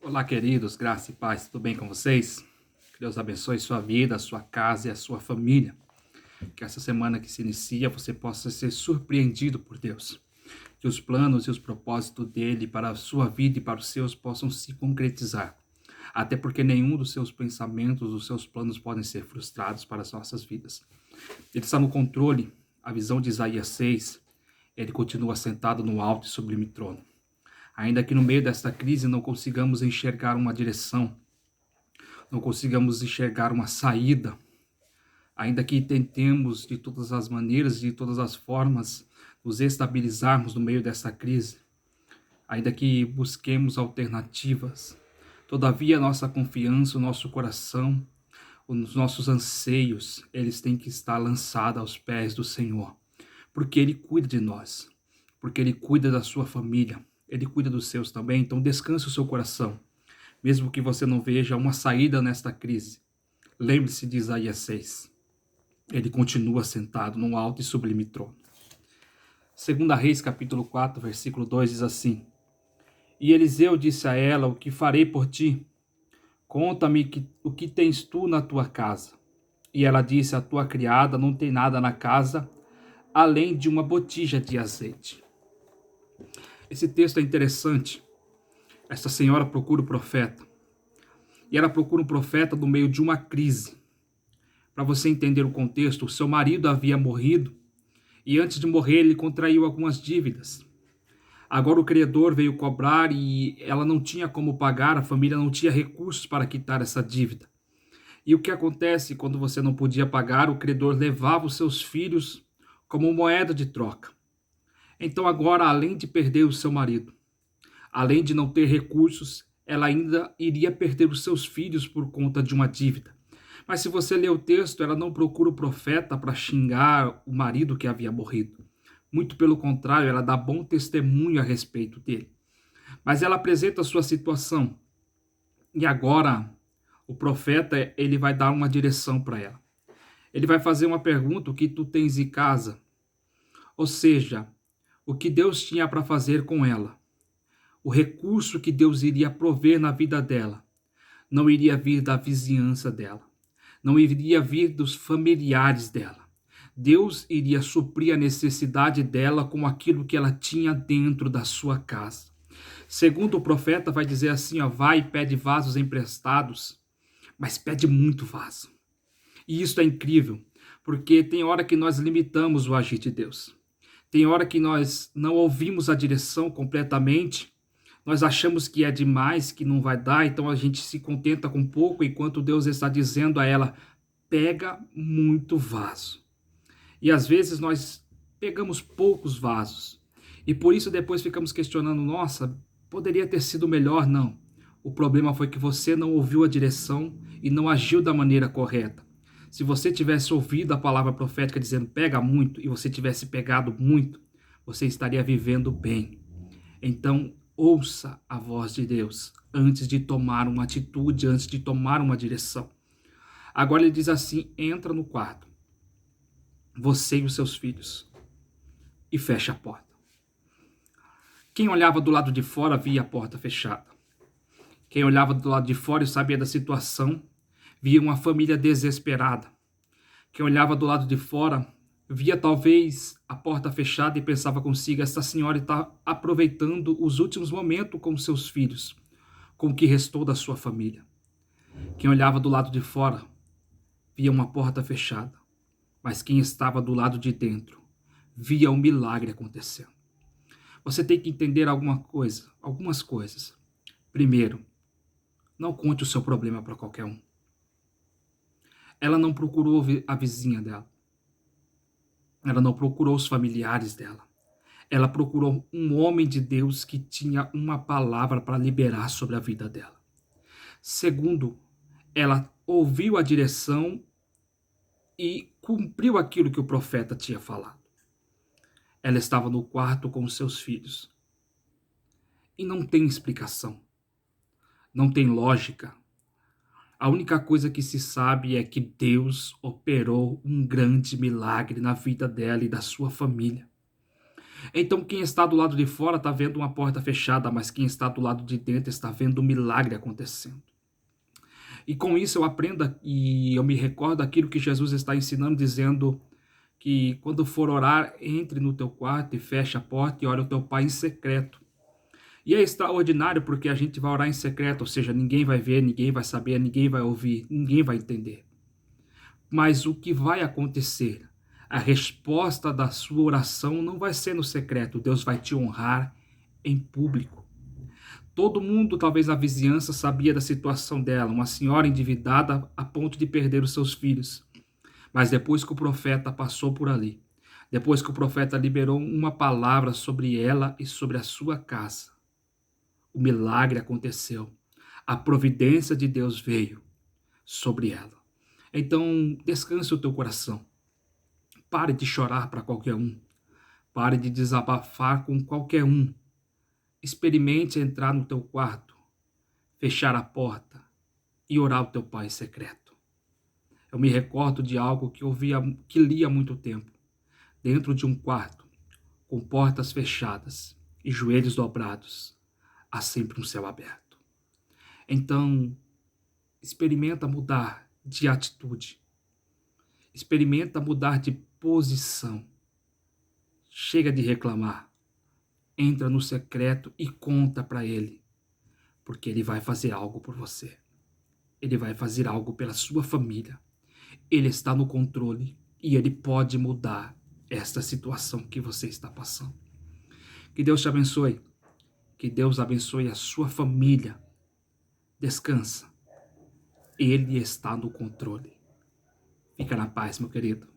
Olá, queridos, graça e paz, tudo bem com vocês? Que Deus abençoe sua vida, sua casa e a sua família. Que essa semana que se inicia você possa ser surpreendido por Deus. Que os planos e os propósitos dele para a sua vida e para os seus possam se concretizar. Até porque nenhum dos seus pensamentos, dos seus planos podem ser frustrados para as nossas vidas. Ele está no controle. A visão de Isaías 6, ele continua sentado no alto e sublime trono. Ainda que no meio desta crise não consigamos enxergar uma direção, não consigamos enxergar uma saída, ainda que tentemos de todas as maneiras, de todas as formas, nos estabilizarmos no meio dessa crise, ainda que busquemos alternativas, todavia nossa confiança, o nosso coração, os nossos anseios, eles têm que estar lançados aos pés do Senhor, porque Ele cuida de nós, porque Ele cuida da sua família, Ele cuida dos seus também, então descanse o seu coração. Mesmo que você não veja uma saída nesta crise, lembre-se de Isaías 6. Ele continua sentado num alto e sublime trono. 2 Reis, capítulo 4, versículo 2 diz assim: E Eliseu disse a ela: O que farei por ti? Conta-me o que tens tu na tua casa. E ela disse: A tua criada não tem nada na casa, além de uma botija de azeite. Esse texto é interessante. Esta senhora procura o profeta. E ela procura um profeta no meio de uma crise. Para você entender o contexto, o seu marido havia morrido e antes de morrer ele contraiu algumas dívidas. Agora o credor veio cobrar e ela não tinha como pagar, a família não tinha recursos para quitar essa dívida. E o que acontece quando você não podia pagar? O credor levava os seus filhos como moeda de troca. Então agora, além de perder o seu marido, além de não ter recursos, ela ainda iria perder os seus filhos por conta de uma dívida. Mas se você ler o texto, ela não procura o profeta para xingar o marido que havia morrido. Muito pelo contrário, ela dá bom testemunho a respeito dele. Mas ela apresenta a sua situação. E agora, o profeta, ele vai dar uma direção para ela. Ele vai fazer uma pergunta: o que tu tens em casa? Ou seja, o que Deus tinha para fazer com ela. O recurso que Deus iria prover na vida dela não iria vir da vizinhança dela, não iria vir dos familiares dela. Deus iria suprir a necessidade dela com aquilo que ela tinha dentro da sua casa. Segundo o profeta, vai dizer assim: ó, vai e pede vasos emprestados, mas pede muito vaso. E isso é incrível, porque tem hora que nós limitamos o agir de Deus. Tem hora que nós não ouvimos a direção completamente. Nós achamos que é demais, que não vai dar, então a gente se contenta com pouco, enquanto Deus está dizendo a ela: pega muito vaso. E às vezes nós pegamos poucos vasos. E por isso depois ficamos questionando: nossa, poderia ter sido melhor? Não. O problema foi que você não ouviu a direção e não agiu da maneira correta. Se você tivesse ouvido a palavra profética dizendo pega muito e você tivesse pegado muito, você estaria vivendo bem. Então, ouça a voz de Deus antes de tomar uma atitude, antes de tomar uma direção. Agora ele diz assim: entra no quarto, você e os seus filhos, e fecha a porta. Quem olhava do lado de fora via a porta fechada. Quem olhava do lado de fora e sabia da situação, via uma família desesperada. Quem olhava do lado de fora via talvez a porta fechada e pensava consigo: essa senhora está aproveitando os últimos momentos com seus filhos, com o que restou da sua família. Quem olhava do lado de fora via uma porta fechada, mas quem estava do lado de dentro via um milagre acontecendo. Você tem que entender algumas coisas. Primeiro, não conte o seu problema para qualquer um. Ela não procurou a vizinha dela. Ela não procurou os familiares dela. Ela procurou um homem de Deus que tinha uma palavra para liberar sobre a vida dela. Segundo, ela ouviu a direção e cumpriu aquilo que o profeta tinha falado. Ela estava no quarto com os seus filhos. E não tem explicação. Não tem lógica. A única coisa que se sabe é que Deus operou um grande milagre na vida dela e da sua família. Então quem está do lado de fora está vendo uma porta fechada, mas quem está do lado de dentro está vendo um milagre acontecendo. E com isso eu aprendo e eu me recordo daquilo que Jesus está ensinando, dizendo que quando for orar, entre no teu quarto e feche a porta e ore o teu Pai em secreto. E é extraordinário porque a gente vai orar em secreto, ou seja, ninguém vai ver, ninguém vai saber, ninguém vai ouvir, ninguém vai entender. Mas o que vai acontecer? A resposta da sua oração não vai ser no secreto, Deus vai te honrar em público. Todo mundo, talvez na vizinhança, sabia da situação dela, uma senhora endividada a ponto de perder os seus filhos. Mas depois que o profeta passou por ali, depois que o profeta liberou uma palavra sobre ela e sobre a sua casa, o milagre aconteceu. A providência de Deus veio sobre ela. Então, descanse o teu coração. Pare de chorar para qualquer um. Pare de desabafar com qualquer um. Experimente entrar no teu quarto, fechar a porta e orar ao teu Pai secreto. Eu me recordo de algo que li há muito tempo. Dentro de um quarto, com portas fechadas e joelhos dobrados, há sempre um céu aberto. Então, experimenta mudar de atitude. Experimenta mudar de posição. Chega de reclamar. Entra no secreto e conta para Ele, porque Ele vai fazer algo por você. Ele vai fazer algo pela sua família. Ele está no controle e Ele pode mudar esta situação que você está passando. Que Deus te abençoe. Que Deus abençoe a sua família. Descansa. Ele está no controle. Fica na paz, meu querido.